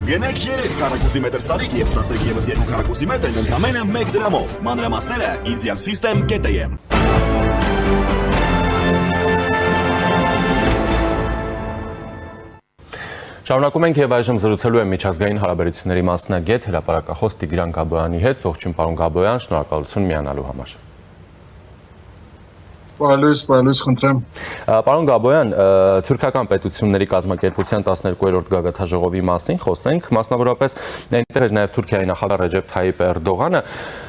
Գնեք 3 քառակուսի մետր սարիկ եւ ստացեք եւս 2 քառակուսի մետր ընդամենը 1 դրամով։ Մանրամասները idealsystem.am։ Շարունակում ենք եւ այժմ զրուցելու եմ միջազգային հարաբերությունների մասնագետ հրապարակախոս Տիգրան Գաբոյանի հետ։ Ողջույն պարոն Գաբոյան, շնորհակալություն միանալու համար։ Բարելույս, խնդրեմ։ Պարոն Գաբոյան, թուրքական պետությունների կազմակերպության 12-րդ գագաթաժողովի մասին խոսենք, մասնավորապես այնտեղ էր նաև Թուրքիայի նախագահ Ռեջեփ Թայիպ Էրդողանը,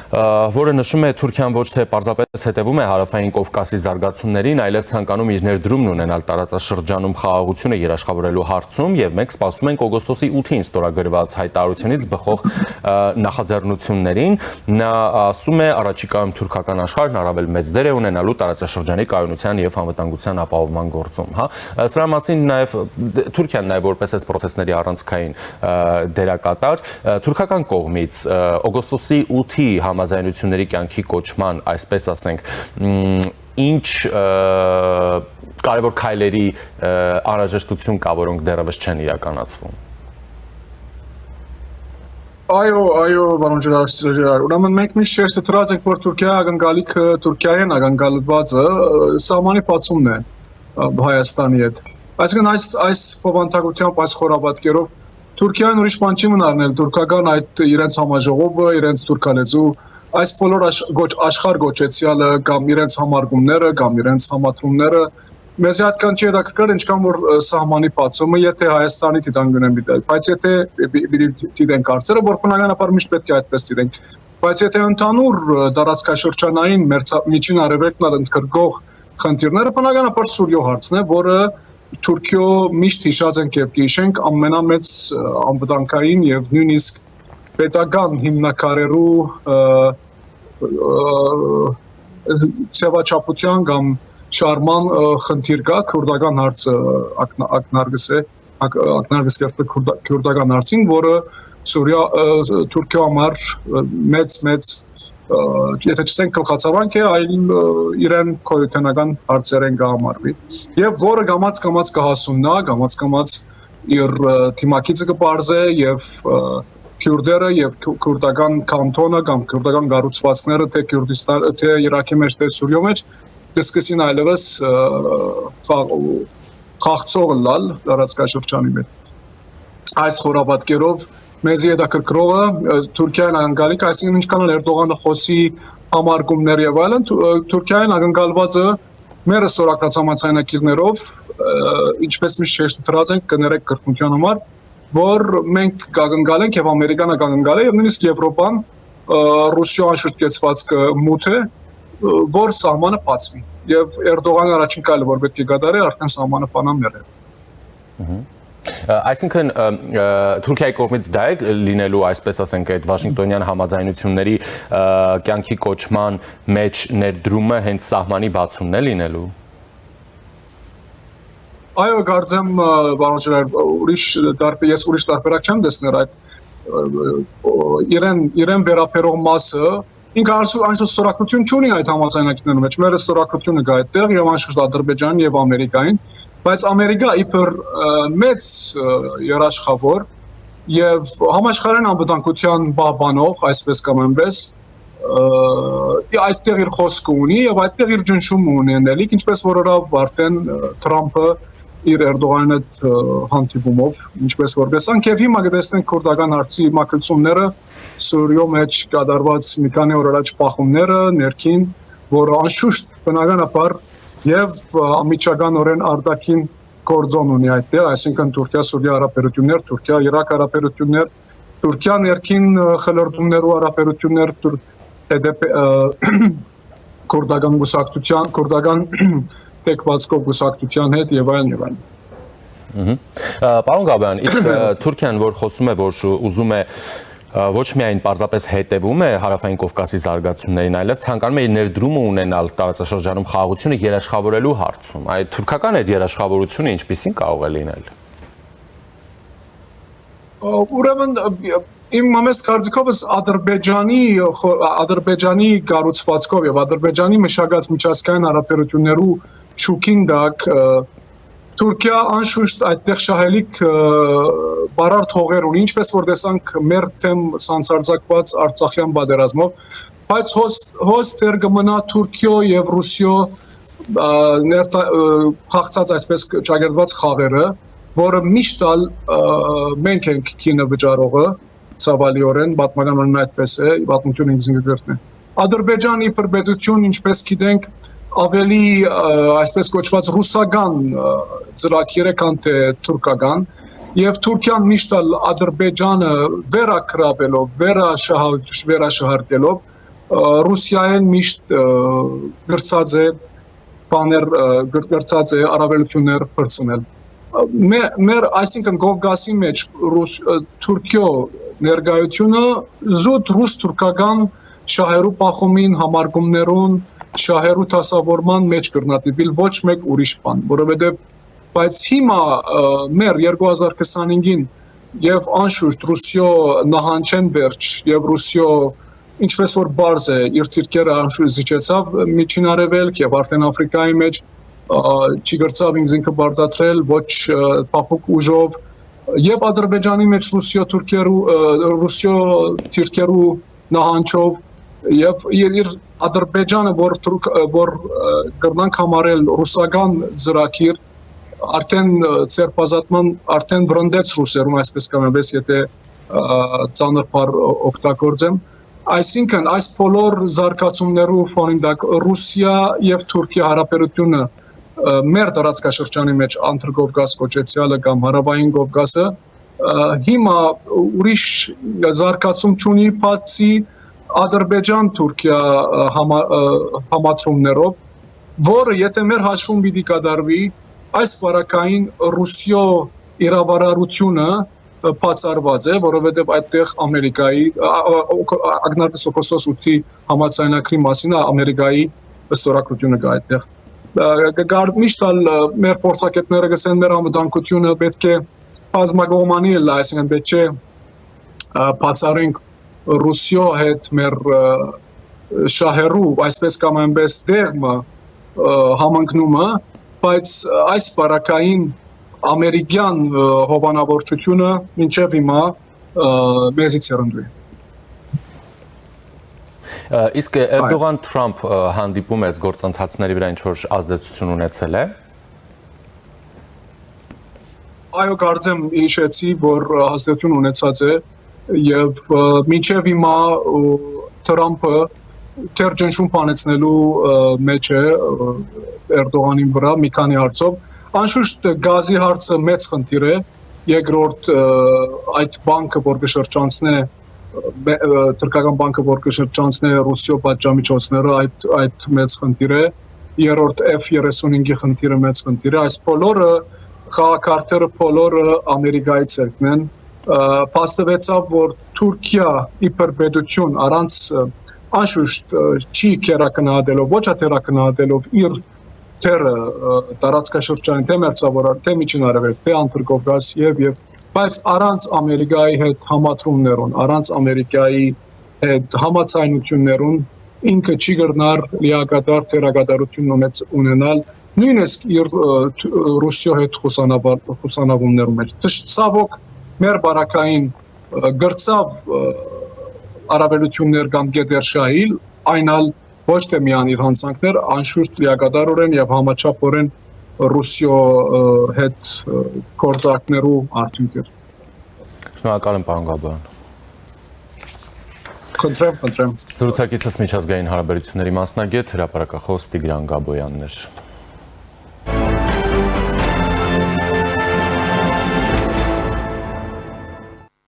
որը նշում է Թուրքիան ոչ թե պարզապես հետևում է հարավային Կովկասի զարգացումներին, այլև ցանկանում իր ներդրումն ունենալ տարածաշրջանում խաղաղությունը երաշխավորելու հարցում, եւ մենք սպասում ենք օգոստոսի 8-ին ստորագրված հայտարարությունից բխող նախաձեռնություններին։ Նա ասում է, առաջիկայում թուրքական աշխարհն առավել մեծ դեր է ունենալու տարածաշրջանի կայունության եւ անվտանգության ապահովման գործում, հա։ Սրա մասին նաեւ Թուրքիան նաեւ որպես այս պրոցեսների առանցքային դերակատար թուրքական կողմից օգոստոսի 8-ի համաձայնությունների կյանքի կոչման, այսպես ասենք, ինչ կարևոր քայլերի անհրաժեշտություն կա, որոնք դեռևս չեն իրականացվում։ Այո, պարոն ջրաղ, ուրեմն մենք միշտ շեշտադրած ենք, որ Թուրքիայի ակնկալիքը, Թուրքիայեն ակնկալվածը սահմանի բացումն է Հայաստանի հետ։ Այսինքն այս փոխանցությամբ, այս խորաբատկերով Թուրքիան ուրիշ բան չի մնարնել, թուրքական այդ իրենց համաժողովը, իրենց թուրքալեզու, այս բոլոր աշխարհ գոչեցյալը կամ իրենց համարգումները կամ իրենց համաձայնումները մեզ հատկան չի հետաքրքրել, ինչքան որ սահմանի բացումը, եթե Հայաստանի դիտան գնեմ դիտել, բայց եթե դիտենք արծերը, որ բնականաբար միշտ պետք է այդպես դիտենք, բայց եթե ընդհանուր տարածքաշրջանային միջին արևելքն ընդգրկող խնդիրները բնականաբար Սուրիո հարցն է, որը Թուրքիո միշտ հիշած ենք եւ կհիշենք ամենամեծ անվտանգային եւ նույնիսկ պետական հիմնակարերու ցավաչափության կամ շարման խնդիր կա քուրդական հարցը ակնարկես քուրդական հարցին, որը Թուրքիո համար մեծ եթե չսենք գլխացավանք է, այլ իրեն քոյութենական հարցեր են կհամարվի եւ որը գամած կհասուննա, գամած իր թիմակիցը կբարձե եւ քուրդերը եւ քուրդական կանտոնը կամ քուրդական կառուցվածքները թե Քուրդիստան թե Իրաքի մեջ թե Սուրիո մեջ կսկսին այլևս խաղցող լալ տարածքաշրջանի մեջ այս խորաբատկերով մեզի հետաքրքրողը Թուրքիան ակնկալիք, այսինքն ինչքան էլ Էրդողանը խոսի համարգումներ եւ այլն, Թուրքիան ակնկալվածը մեր ստորագրած համաձայնագիրներով, ինչպես միշտ շեշտադրած ենք կներեք կրկնության համար, որ մենք կակնկալ ենք եւ Ամերիկան ակնկալ է եւ նույնիսկ Եվրոպան Ռուսիան շուտկեցվածքը մութ է, որ սահմանը բացվի եւ Էրդողանը առաջին քայլը որ պետք է կատարի արդեն սահմանը բանամներ է։ Այսինքն Թուրքիայի կողմից դա է լինելու, այսպես ասենք, այդ Վաշինգտոնյան համաձայնությունների կյանքի կոչման մեջ ներդրումը հենց սահմանի բացումն է լինելու։ Այո, կարծեմ, պարոն ջրաղ, ես ուրիշ տարբերակ չեմ տեսնել այդ իրեն վերաբերող մասը, ինքը անշուշտ ստորագրություն չունի այդ համաձայնագիրների մեջ, մեր ստորագրությունը կա այդտեղ եւ անշուշտ Ադրբեջանին եւ Ամերիկային, բայց Ամերիկա իբր մեծ երաշխավոր եւ համաշխարհային անվտանգության պահպանող, այսպես կամ այնպես, այդտեղ իր խոսքը ունի եւ այդտեղ իր ճնշումը ունենելիք, ինչպես որ արդեն Թրամփը իր Էրդողանի հետ հանդիպումով, ինչպես որ տեսանք եւ հիմա կտեսնենք քուրդական հարցի մակրությունները Սուրիո մեջ կատարված մի քանի օր առաջ բախումները ներքին, որ անշուշտ բնականաբար եւ ամիջականորեն արտաքին գործոն ունի այդտեղ, այսինքն Թուրքիա-Սուրիա հարաբերություններ, Թուրքիա-Իրաք հարաբերություններ, Թուրքիա ներքին խլրտումներու հարաբերություններ, քուրդական գուսակցության, քուրդական տեկվածքով գուսակցության հետ եւ այլն։ Պարոն Գաբոյան, իսկ Թուրքիան որ խոսում է, որ ուզում է ոչ միայն պարզապես հետևում է հարավային Կովկասի զարգացումներին, այլև ցանկանում է ներդրումը ունենալ տարածաշրջանում խաղաղությունը երաշխավորելու հարցում։ Այդ թուրքական այդ երաշխավորությունը ինչպիսին կարող է լինել։ Ուրեմն իմ ամենս կարծիքովս Ադրբեջանի կառուցվածքով եւ Ադրբեջանի մշակած միջազգային հարաբերություններու շուքին դակ Թուրքիա անշուշտ այդտեղ շահելիք բարար թողեր ունի, ինչպես որ տեսանք մեր թեմ սանձարձակված Արցախյան պատերազմով, բայց հոս դեր կմնա Թուրքիո եւ Ռուսիո խաղացած այսպես ճակերտված խաղերը, որը միշտ մենք ենք քինը վճարողը, ցավալիորեն, պատմականորեն այդպես է, պատմությունը ինձ ինքնուրույն է։ Ադրբեջանի պետություն, ինչպես գիտենք, ավելի այսպես կոչված ռուսական ծրագիր է, քան թե թուրքական, եւ Թուրքիան միշտ Ադրբեջանը վերակրաբելով, վերաշահարկելով Ռուսիային միշտ գրծած է բաներ գրծած է առավելություններ բրցնել։ Մեր այսինքն Կովկասի մեջ Թուրքիո ներկայությունը զուտ ռուս-թուրքական շահերու պախումին համարգումներուն շահերու դասավորման մեջ կրնատիպիլ ոչ մեկ ուրիշ բան, որովհետև բայց հիմա մեր 2025-ին եւ անշուշտ Ռուսիո նահանջեն վերջ եւ Ռուսիո ինչպես որ բարձ է իր թիրքերը անշուշտ զիջեցավ միջին արևելք եւ արդեն Աֆրիկայի մեջ չի գրծավ ինքնին բարդատրել ոչ փափուկ ուժով եւ Ադրբեջանի մեջ Ռուսիո թիրքերու նահանջով եւ իր Ադրբեջանը որ կրնանք համարել ռուսական ծրագիր արդեն ցերպազատման արդեն բրնդեց ռուսերուն այսպես կամես եթե ծանր բառ օգտագործեմ այսինքն այս բոլոր զարգացումներու ֆոնին դակ Ռուսիա եւ Թուրքիա հարաբերությունը մեր տարածքաշրջանի մեջ Անդրկովկաս կոչեցյալը կամ Հարավային Կովկասը հիմա ուրիշ զարգացում չունի բացի Ադրբեջան-Թուրքիա համատրումներով, որը եթե մեր հաշվում պիտի կատարվի, այս վարակային Ռուսիո իրավարարությունը բացառված է, որովհետև այդտեղ Ամերիկայի ագնարդես օգոստոս 8-ի համաձայնագրի մասին Ամերիկայի ստորագրությունը կա այդտեղ։ Միշտ մեր փորձագետները գսեն մեր անվտանգությունը պետք է բազմակողմանի լա, այսինքն պետք է բացառենք Ռուսիո հետ մեր շահերու, այսպես կամ այնպես դերմը համընկնումը, բայց այս բարակային ամերիկյան հովանավորչությունը մինչև հիմա մեզից երնդու է։ Իսկ Էրդողան-Թրամփ հանդիպումը այս գործընթացների վրա ինչ-որ ազդեցություն ունեցել է։ Այո, կարծեմ հիշեցի, որ ազդեցություն ունեցած է եւ մինչև հիմա Թրամփը թերջնշում բանեցնելու մեջ է Էրդողանին վրա մի քանի հարցով անշուշտ գազի հարցը մեծ խնդիր է երկրորդ այդ բանկը որ կշրջանցնե թուրքական բանկը որ կշրջանցնե Ռուսիո պատժամիջոցները այդ մեծ խնդիր է երրորդ F-35-ի խնդիրը մեծ խնդիր է այս բոլորը խաղակարգերը բոլորը Ամերիկայից եկնեն փաստվեցավ որ Թուրքիա իբր պետություն առանց անշուշտ չի կերակնահատելով ոչ աթերակնահատելով իր թերը տարածքաշրջանի թե մերձավորար թե միջին արևելք թե Անդրկովկաս եւ բայց առանց Ամերիկայի հետ համատրումներուն առանց Ամերիկայի հետ համաձայնություններուն ինքը չի գրնար լիակատար թերակատարություն ունենալ նույնիսկ իր Ռուսիո հետ խուսանավումներում էր ցավոք մեր բարակային գրծավ արաբելություններ կամ գետերշահիլ այնալ ոչ թե միան իր հանցանքներ անշուշտ լիակատարորեն եւ համաչափորեն Ռուսիո հետ գործակներու արդյունք էր։ Շնորհակալ եմ պարոն Գաբոյան։ Խնդրեմ։ Զրուցակիցս միջազգային հարաբերությունների մասնագետ հրապարակախոս Տիգրան Գաբոյանն էր։